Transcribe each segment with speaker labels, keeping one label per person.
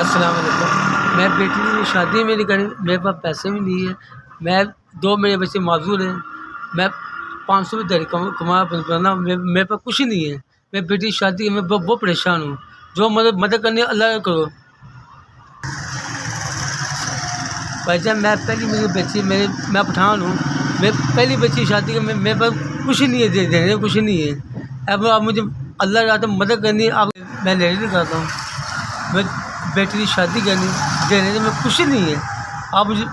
Speaker 1: अस्सलाम वालेकुम। मैं बेटी की शादी मेरी करनी, मेरे पास पैसे भी नहीं है। मैं 2 मेरे बच्चे माजूर हैं। मैं 500 में दिहाड़ी कमा बना, मेरे पास कुछ ही नहीं है। मैं बेटी की शादी में बहुत परेशान हूँ। जो मदद करनी है अल्लाह करो। भाईजान मैं पहली मेरी बच्ची मैं पठान हूँ। मैं पहली बच्ची की शादी में मेरे पास कुछ ही नहीं है, देने कुछ ही नहीं है। अब आप मुझे अल्लाह रात मदद करनी है। आप मैं लेडी नहीं करता हूँ। मैं बेटी की शादी करनी, देने में कुछ नहीं है। आप मुझे,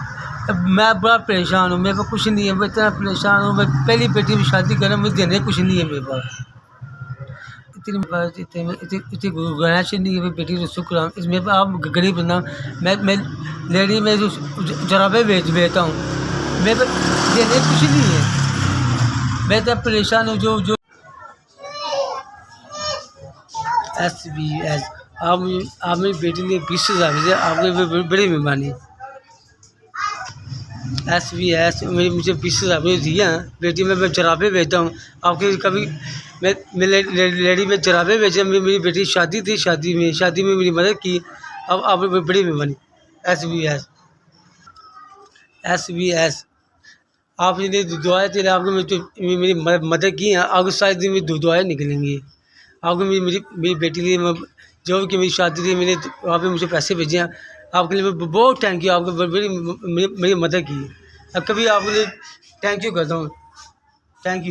Speaker 1: मैं बड़ा परेशान हूँ। मेरे पास कुछ नहीं है। मैं इतना परेशान हूँ। मैं पहली बेटी की शादी करना, मुझे देने कुछ नहीं है मेरे पास। इतनी गुंजाइश नहीं है बेटी को शुक्र इसमें आप गरीब बंदा। मैं लेडी में जो जराबे बेचता हूँ। मेरे पास देने कुछ नहीं है। मैं इतना परेशान हूँ। जो SVS आप मेरी बेटी ने 20,000 भेजे, आपकी बड़ी मेहरबानी। SVS मुझे 20,000 दिया है। बेटी में मैं जराबे बेचता हूँ। आपके कभी मैं लेडी में जराबे बेचे। मेरी बेटी की शादी थी, शादी में मेरी मदद की। अब आप बड़ी मेहरबानी। SVS आपने दुआएं तेरे आपको मेरी मदद की है। आपको सारे दिन में दुआएं निकलेंगी। आपको मेरी बेटी के लिए जो कि मेरी शादी थी, आपने मुझे पैसे भेजे हैं। आपके लिए मैं बहुत थैंक यू। आपको बड़ी मेरी मदद की। अब कभी आपके लिए थैंक यू करता हूँ। Thank you.